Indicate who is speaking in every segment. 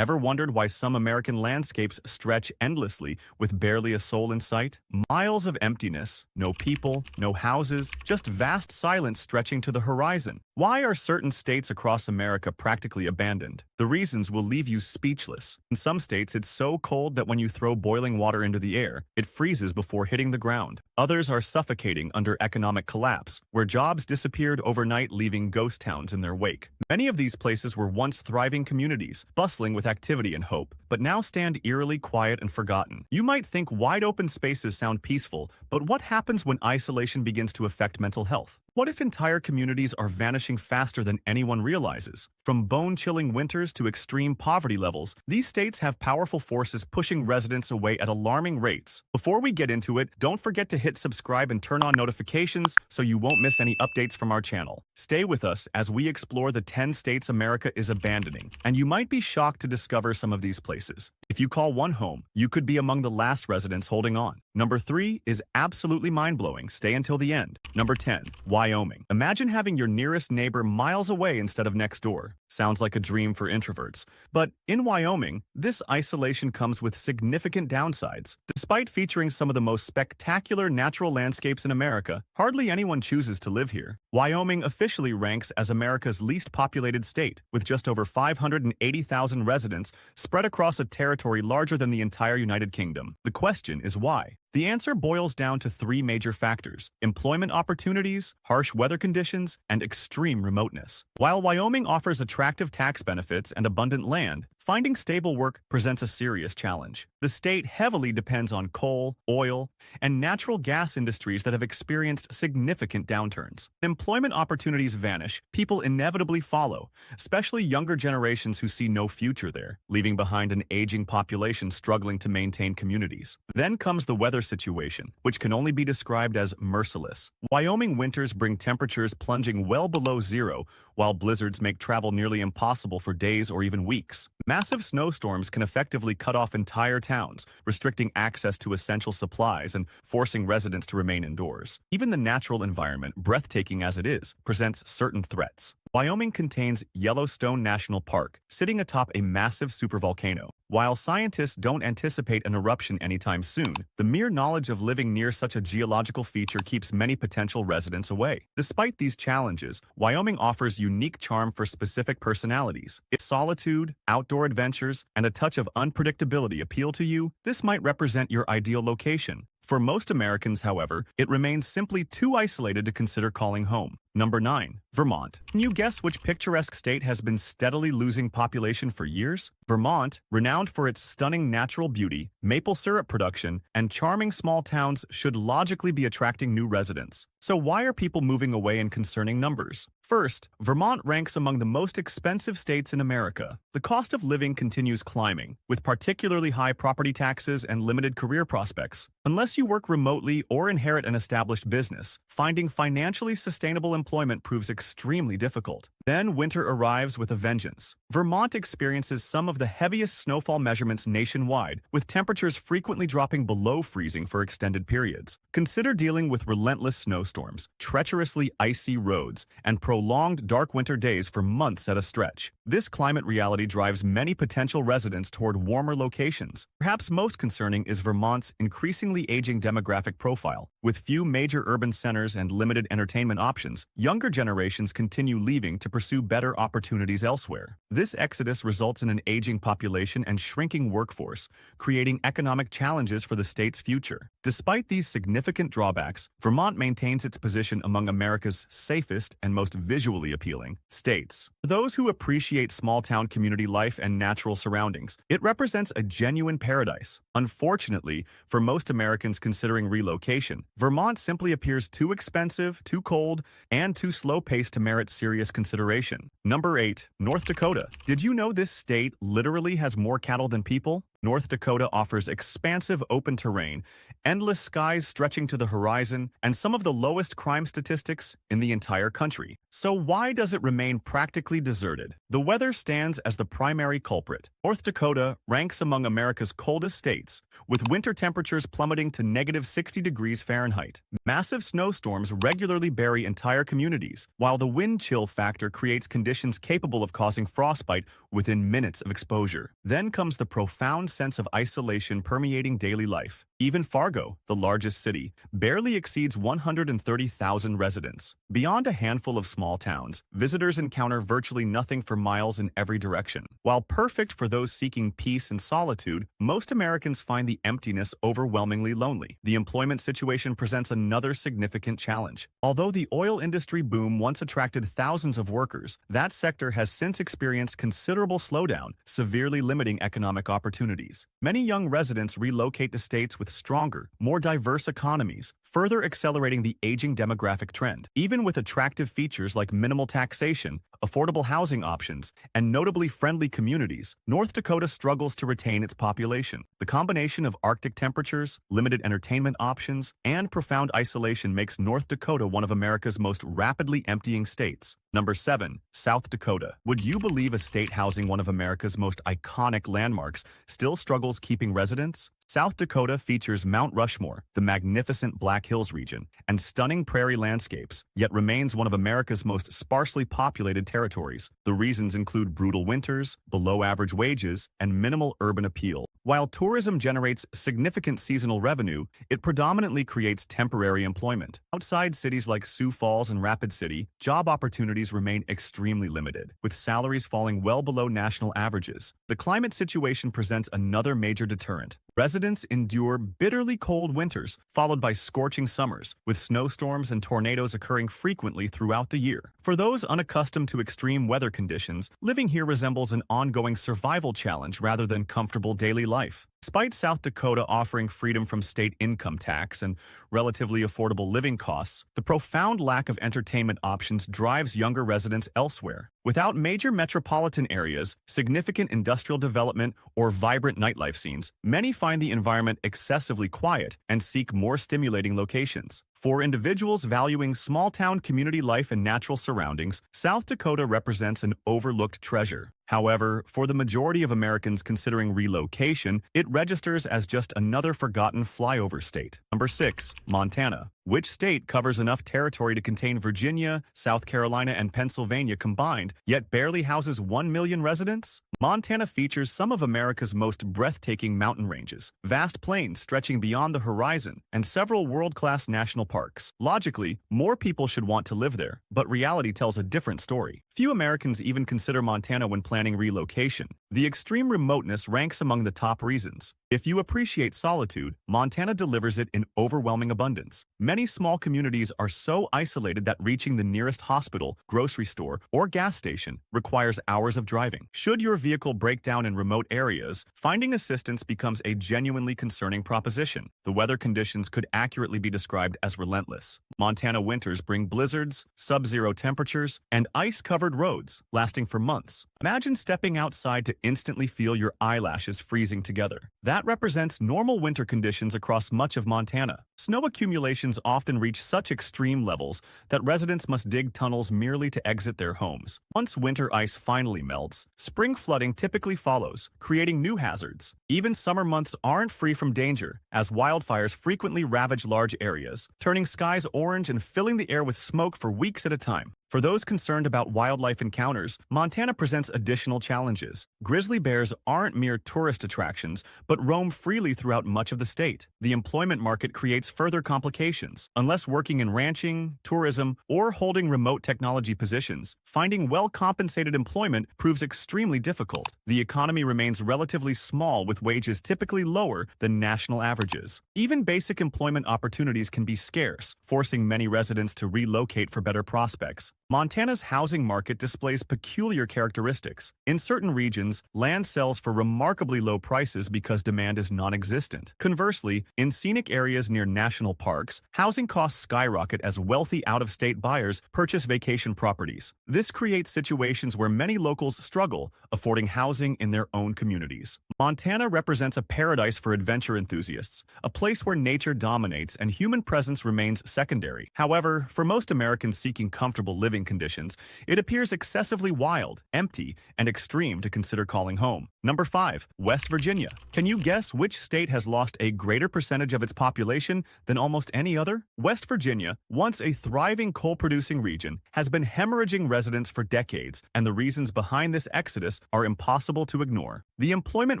Speaker 1: Ever wondered why some American landscapes stretch endlessly with barely a soul in sight? Miles of emptiness, no people, no houses, just vast silence stretching to the horizon. Why are certain states across America practically abandoned? The reasons will leave you speechless. In some states, it's so cold that when you throw boiling water into the air, it freezes before hitting the ground. Others are suffocating under economic collapse, where jobs disappeared overnight, leaving ghost towns in their wake. Many of these places were once thriving communities, bustling with activity and hope, but now stand eerily quiet and forgotten. You might think wide open spaces sound peaceful, but what happens when isolation begins to affect mental health? What if entire communities are vanishing faster than anyone realizes? From bone-chilling winters to extreme poverty levels, these states have powerful forces pushing residents away at alarming rates. Before we get into it, don't forget to hit subscribe and turn on notifications so you won't miss any updates from our channel. Stay with us as we explore the 10 states America is abandoning, and you might be shocked to discover some of these places. If you call one home, you could be among the last residents holding on. Number 3 is absolutely mind-blowing. Stay until the end. Number 10. Wyoming. Imagine having your nearest neighbor miles away instead of next door. Sounds like a dream for introverts. But in Wyoming, this isolation comes with significant downsides. Despite featuring some of the most spectacular natural landscapes in America, hardly anyone chooses to live here. Wyoming officially ranks as America's least populated state, with just over 580,000 residents spread across a territory larger than the entire United Kingdom. The question is why? The answer boils down to 3 major factors: employment opportunities, harsh weather conditions, and extreme remoteness. While Wyoming offers attractive tax benefits and abundant land, finding stable work presents a serious challenge. The state heavily depends on coal, oil, and natural gas industries that have experienced significant downturns. Employment opportunities vanish, people inevitably follow, especially younger generations who see no future there, leaving behind an aging population struggling to maintain communities. Then comes the weather situation, which can only be described as merciless. Wyoming winters bring temperatures plunging well below zero, while blizzards make travel nearly impossible for days or even weeks. Massive snowstorms can effectively cut off entire towns, restricting access to essential supplies and forcing residents to remain indoors. Even the natural environment, breathtaking as it is, presents certain threats. Wyoming contains Yellowstone National Park, sitting atop a massive supervolcano. While scientists don't anticipate an eruption anytime soon, the mere knowledge of living near such a geological feature keeps many potential residents away. Despite these challenges, Wyoming offers unique charm for specific personalities. If solitude, outdoor adventures, and a touch of unpredictability appeal to you, this might represent your ideal location. For most Americans, however, it remains simply too isolated to consider calling home. Number 9. Vermont. Can you guess which picturesque state has been steadily losing population for years? Vermont, renowned for its stunning natural beauty, maple syrup production, and charming small towns, should logically be attracting new residents. So why are people moving away in concerning numbers? First, Vermont ranks among the most expensive states in America. The cost of living continues climbing, with particularly high property taxes and limited career prospects. Unless you work remotely or inherit an established business, finding financially sustainable employment proves extremely difficult. Then winter arrives with a vengeance. Vermont experiences some of the heaviest snowfall measurements nationwide, with temperatures frequently dropping below freezing for extended periods. Consider dealing with relentless snowstorms, treacherously icy roads, and prolonged dark winter days for months at a stretch. This climate reality drives many potential residents toward warmer locations. Perhaps most concerning is Vermont's increasingly aging demographic profile. With few major urban centers and limited entertainment options, younger generations continue leaving to pursue better opportunities elsewhere. This exodus results in an aging population and shrinking workforce, creating economic challenges for the state's future. Despite these significant drawbacks, Vermont maintains its position among America's safest and most visually appealing states. For those who appreciate small-town community life and natural surroundings, it represents a genuine paradise. Unfortunately, for most Americans considering relocation, Vermont simply appears too expensive, too cold, and too slow-paced to merit serious consideration. Number 8. North Dakota. Did you know this state literally has more cattle than people? North Dakota offers expansive open terrain, endless skies stretching to the horizon, and some of the lowest crime statistics in the entire country. So why does it remain practically deserted? The weather stands as the primary culprit. North Dakota ranks among America's coldest states, with winter temperatures plummeting to negative 60 degrees Fahrenheit. Massive snowstorms regularly bury entire communities, while the wind chill factor creates conditions capable of causing frostbite within minutes of exposure. Then comes the profound sense of isolation permeating daily life. Even Fargo, the largest city, barely exceeds 130,000 residents. Beyond a handful of small towns, visitors encounter virtually nothing for miles in every direction. While perfect for those seeking peace and solitude, most Americans find the emptiness overwhelmingly lonely. The employment situation presents another significant challenge. Although the oil industry boom once attracted thousands of workers, that sector has since experienced considerable slowdown, severely limiting economic opportunities. Many young residents relocate to states with stronger, more diverse economies, further accelerating the aging demographic trend. Even with attractive features like minimal taxation, affordable housing options, and notably friendly communities, North Dakota struggles to retain its population. The combination of Arctic temperatures, limited entertainment options, and profound isolation makes North Dakota one of America's most rapidly emptying states. Number 7. South Dakota. Would you believe a state housing one of America's most iconic landmarks still struggles keeping residents? South Dakota features Mount Rushmore, the magnificent Black Hills region, and stunning prairie landscapes, yet remains one of America's most sparsely populated territories. The reasons include brutal winters, below-average wages, and minimal urban appeal. While tourism generates significant seasonal revenue, it predominantly creates temporary employment. Outside cities like Sioux Falls and Rapid City, job opportunities remain extremely limited, with salaries falling well below national averages. The climate situation presents another major deterrent. Residents endure bitterly cold winters, followed by scorching summers, with snowstorms and tornadoes occurring frequently throughout the year. For those unaccustomed to extreme weather conditions, living here resembles an ongoing survival challenge rather than comfortable daily life. Despite South Dakota offering freedom from state income tax and relatively affordable living costs, the profound lack of entertainment options drives younger residents elsewhere. Without major metropolitan areas, significant industrial development, or vibrant nightlife scenes, many find the environment excessively quiet and seek more stimulating locations. For individuals valuing small-town community life and natural surroundings, South Dakota represents an overlooked treasure. However, for the majority of Americans considering relocation, it registers as just another forgotten flyover state. Number 6. Montana. Which state covers enough territory to contain Virginia, South Carolina, and Pennsylvania combined, yet barely houses 1 million residents? Montana features some of America's most breathtaking mountain ranges, vast plains stretching beyond the horizon, and several world-class national parks. Logically, more people should want to live there, but reality tells a different story. Few Americans even consider Montana when planning relocation. The extreme remoteness ranks among the top reasons. If you appreciate solitude, Montana delivers it in overwhelming abundance. Many small communities are so isolated that reaching the nearest hospital, grocery store, or gas station requires hours of driving. Should your vehicle break down in remote areas, finding assistance becomes a genuinely concerning proposition. The weather conditions could accurately be described as relentless. Montana winters bring blizzards, sub-zero temperatures, and ice-covered roads, lasting for months. Imagine stepping outside to instantly feel your eyelashes freezing together. That represents normal winter conditions across much of Montana. Snow accumulations often reach such extreme levels that residents must dig tunnels merely to exit their homes. Once winter ice finally melts, spring flooding typically follows, creating new hazards. Even summer months aren't free from danger, as wildfires frequently ravage large areas, turning skies orange and filling the air with smoke for weeks at a time. For those concerned about wildlife encounters, Montana presents additional challenges. Grizzly bears aren't mere tourist attractions, but roam freely throughout much of the state. The employment market creates further complications. Unless working in ranching, tourism, or holding remote technology positions, finding well-compensated employment proves extremely difficult. The economy remains relatively small, with wages typically lower than national averages. Even basic employment opportunities can be scarce, forcing many residents to relocate for better prospects. Montana's housing market displays peculiar characteristics. In certain regions, land sells for remarkably low prices because demand is non-existent. Conversely, in scenic areas near national parks, housing costs skyrocket as wealthy out-of-state buyers purchase vacation properties. This creates situations where many locals struggle, affording housing in their own communities. Montana represents a paradise for adventure enthusiasts, a place where nature dominates and human presence remains secondary. However, for most Americans seeking comfortable living conditions, it appears excessively wild, empty, and extreme to consider calling home. Number 5. West Virginia. Can you guess which state has lost a greater percentage of its population than almost any other? West Virginia, once a thriving coal-producing region, has been hemorrhaging residents for decades, and the reasons behind this exodus are impossible to ignore. The employment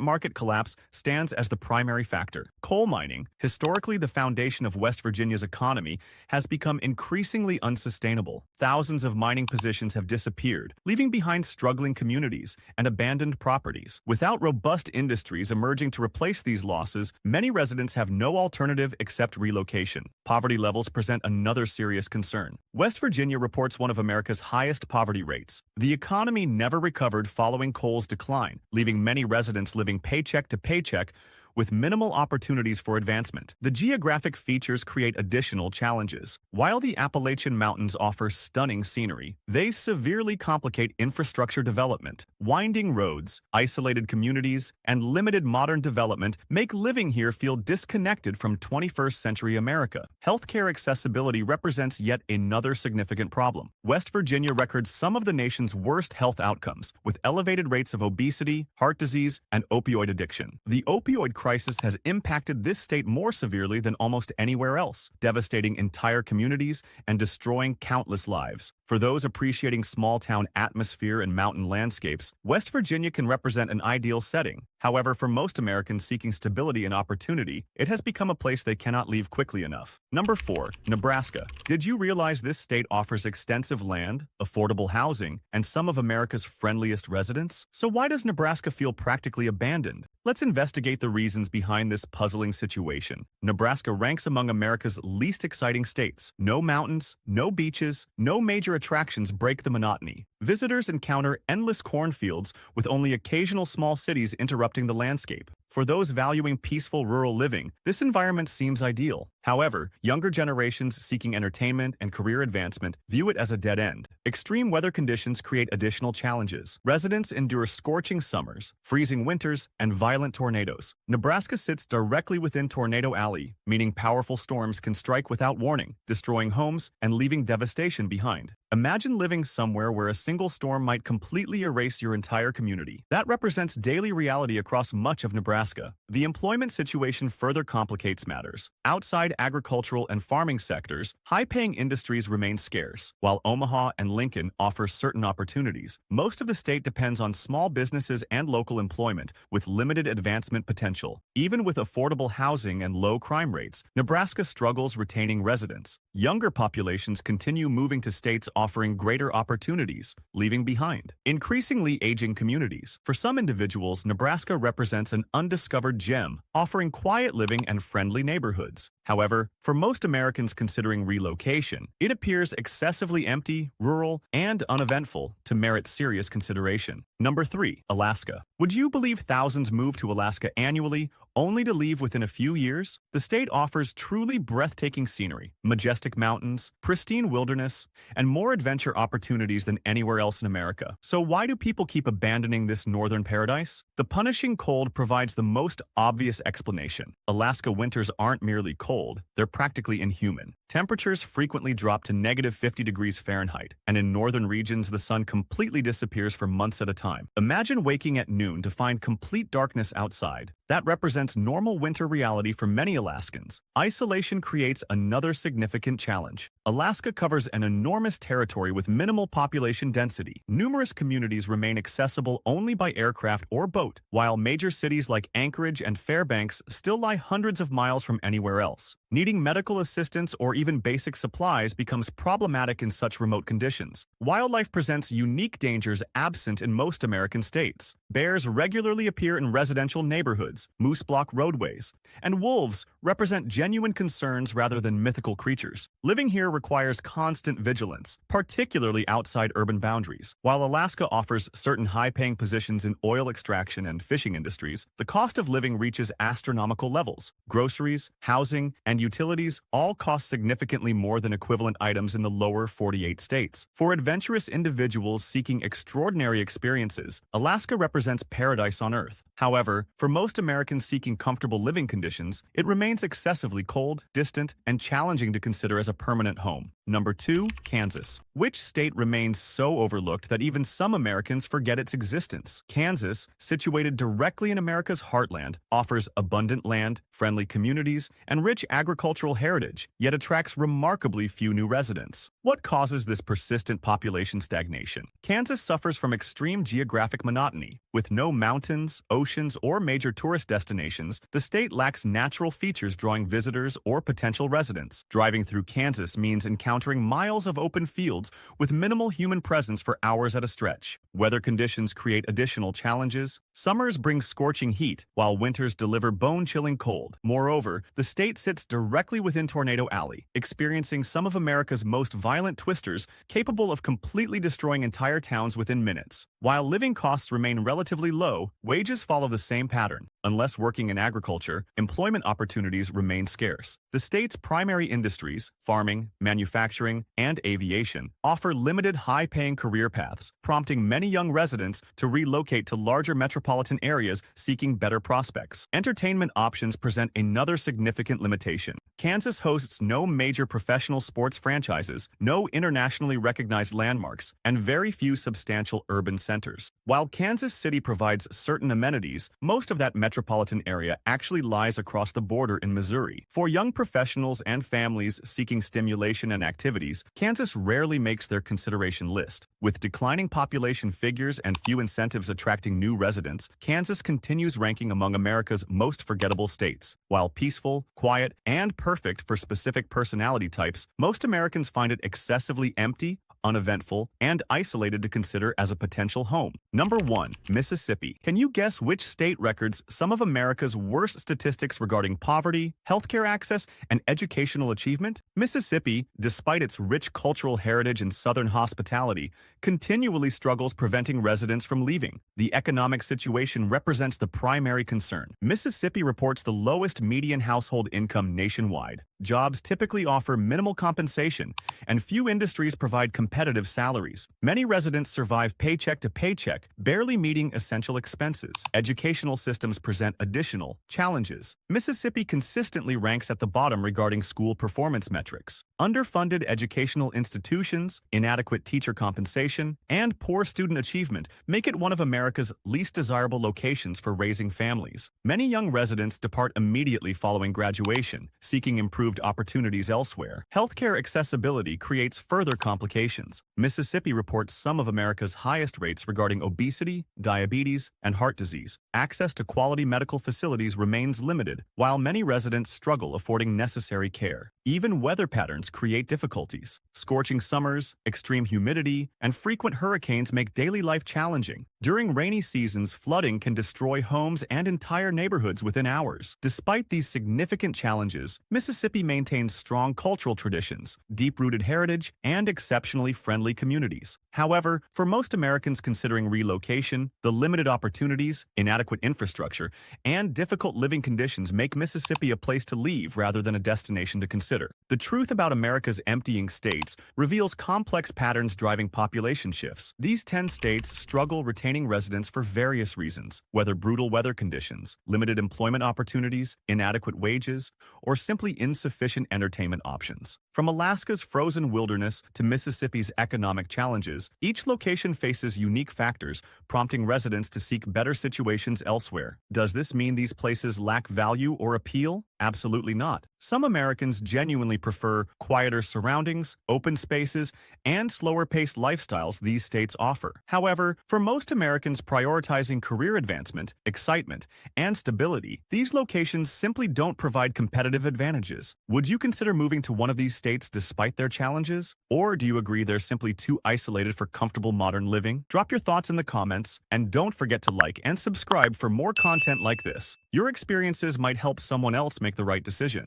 Speaker 1: market collapse stands as the primary factor. Coal mining, historically the foundation of West Virginia's economy, has become increasingly unsustainable. Thousands of mining positions have disappeared, leaving behind struggling communities and abandoned properties. Without robust industries emerging to replace these losses, many residents have no alternative except relocation. Poverty levels present another serious concern. West Virginia reports one of America's highest poverty rates. The economy never recovered following coal's decline, leaving many residents living paycheck to paycheck with minimal opportunities for advancement. The geographic features create additional challenges. While the Appalachian Mountains offer stunning scenery, they severely complicate infrastructure development. Winding roads, isolated communities, and limited modern development make living here feel disconnected from 21st century America. Healthcare accessibility represents yet another significant problem. West Virginia records some of the nation's worst health outcomes, with elevated rates of obesity, heart disease, and opioid addiction. The opioid crisis has impacted this state more severely than almost anywhere else, devastating entire communities and destroying countless lives. For those appreciating small-town atmosphere and mountain landscapes, West Virginia can represent an ideal setting. However, for most Americans seeking stability and opportunity, it has become a place they cannot leave quickly enough. Number 4. Nebraska. Did you realize this state offers extensive land, affordable housing, and some of America's friendliest residents? So why does Nebraska feel practically abandoned? Let's investigate the reasons behind this puzzling situation. Nebraska ranks among America's least exciting states. No mountains, no beaches, no major attractions break the monotony. Visitors encounter endless cornfields with only occasional small cities interrupting the landscape. For those valuing peaceful rural living, this environment seems ideal. However, younger generations seeking entertainment and career advancement view it as a dead end. Extreme weather conditions create additional challenges. Residents endure scorching summers, freezing winters, and violent tornadoes. Nebraska sits directly within Tornado Alley, meaning powerful storms can strike without warning, destroying homes and leaving devastation behind. Imagine living somewhere where a single storm might completely erase your entire community. That represents daily reality across much of Nebraska. The employment situation further complicates matters. Outside agricultural and farming sectors, high-paying industries remain scarce. While Omaha and Lincoln offer certain opportunities, most of the state depends on small businesses and local employment with limited advancement potential. Even with affordable housing and low crime rates, Nebraska struggles retaining residents. Younger populations continue moving to states offering greater opportunities, leaving behind increasingly aging communities. For some individuals, Nebraska represents an undiscovered gem, offering quiet living and friendly neighborhoods. However, for most Americans considering relocation, it appears excessively empty, rural, and uneventful to merit serious consideration. Number 3. Alaska. Would you believe thousands move to Alaska annually, only to leave within a few years? The state offers truly breathtaking scenery, majestic mountains, pristine wilderness, and more adventure opportunities than anywhere else in America. So why do people keep abandoning this northern paradise? The punishing cold provides the most obvious explanation. Alaska winters aren't merely cold, they're practically inhuman. Temperatures frequently drop to -50 degrees Fahrenheit, and in northern regions the sun completely disappears for months at a time. Imagine waking at noon to find complete darkness outside. That represents normal winter reality for many Alaskans. Isolation creates another significant challenge. Alaska covers an enormous territory with minimal population density. Numerous communities remain accessible only by aircraft or boat, while major cities like Anchorage and Fairbanks still lie hundreds of miles from anywhere else. Needing medical assistance or even basic supplies becomes problematic in such remote conditions. Wildlife presents unique dangers absent in most American states. Bears regularly appear in residential neighborhoods, moose-block roadways, and wolves represent genuine concerns rather than mythical creatures. Living here requires constant vigilance, particularly outside urban boundaries. While Alaska offers certain high-paying positions in oil extraction and fishing industries, the cost of living reaches astronomical levels. Groceries, housing, and utilities all cost significantly more than equivalent items in the lower 48 states. For adventurous individuals seeking extraordinary experiences, Alaska represents paradise on Earth. However, for most Americans seeking comfortable living conditions, it remains excessively cold, distant, and challenging to consider as a permanent home. Number 2. Kansas. Which state remains so overlooked that even some Americans forget its existence? Kansas, situated directly in America's heartland, offers abundant land, friendly communities, and rich agricultural heritage, yet attracts remarkably few new residents. What causes this persistent population stagnation? Kansas suffers from extreme geographic monotony. With no mountains, oceans, or major tourist destinations, the state lacks natural features drawing visitors or potential residents. Driving through Kansas means encountering miles of open fields with minimal human presence for hours at a stretch. Weather conditions create additional challenges. Summers bring scorching heat, while winters deliver bone-chilling cold. Moreover, the state sits directly within Tornado Alley, experiencing some of America's most violent twisters capable of completely destroying entire towns within minutes. While living costs remain relatively low, wages follow the same pattern. Unless working in agriculture, employment opportunities remain scarce. The state's primary industries, farming, manufacturing, and aviation, offer limited high-paying career paths, prompting many young residents to relocate to larger metropolitan areas seeking better prospects. Entertainment options present another significant limitation. Kansas hosts no major professional sports franchises, no internationally recognized landmarks, and very few substantial urban centers. While Kansas City provides certain amenities, most of that metropolitan area actually lies across the border in Missouri. For young professionals and families seeking stimulation and activities, Kansas rarely makes their consideration list. With declining population figures and few incentives attracting new residents, Kansas continues ranking among America's most forgettable states. While peaceful, quiet, and perfect for specific personality types, most Americans find it excessively empty, uneventful, and isolated to consider as a potential home. Number 1. Mississippi. Can you guess which state records some of America's worst statistics regarding poverty, healthcare access, and educational achievement? Mississippi, despite its rich cultural heritage and southern hospitality, continually struggles preventing residents from leaving. The economic situation represents the primary concern. Mississippi reports the lowest median household income nationwide. Jobs typically offer minimal compensation, and few industries provide competitive salaries. Many residents survive paycheck to paycheck, barely meeting essential expenses. Educational systems present additional challenges. Mississippi consistently ranks at the bottom regarding school performance metrics. Underfunded educational institutions, inadequate teacher compensation, and poor student achievement make it one of America's least desirable locations for raising families. Many young residents depart immediately following graduation, seeking improved opportunities elsewhere. Healthcare accessibility creates further complications. Mississippi reports some of America's highest rates regarding obesity, diabetes, and heart disease. Access to quality medical facilities remains limited, while many residents struggle affording necessary care. Even weather patterns create difficulties. Scorching summers, extreme humidity, and frequent hurricanes make daily life challenging. During rainy seasons, flooding can destroy homes and entire neighborhoods within hours. Despite these significant challenges, Mississippi maintains strong cultural traditions, deep-rooted heritage, and exceptionally friendly communities. However, for most Americans considering relocation, the limited opportunities, inadequate infrastructure, and difficult living conditions make Mississippi a place to leave rather than a destination to consider. The truth about America's emptying states reveals complex patterns driving population shifts. These 10 states struggle retaining residents for various reasons, whether brutal weather conditions, limited employment opportunities, inadequate wages, or simply insufficient entertainment options. From Alaska's frozen wilderness to Mississippi's economic challenges, each location faces unique factors, prompting residents to seek better situations elsewhere. Does this mean these places lack value or appeal? Absolutely not. Some Americans genuinely prefer quieter surroundings, open spaces, and slower-paced lifestyles these states offer. However, for most Americans prioritizing career advancement, excitement, and stability, these locations simply don't provide competitive advantages. Would you consider moving to one of these states despite their challenges? Or do you agree they're simply too isolated for comfortable modern living? Drop your thoughts in the comments, and don't forget to like and subscribe for more content like this. Your experiences might help someone else make the right decision.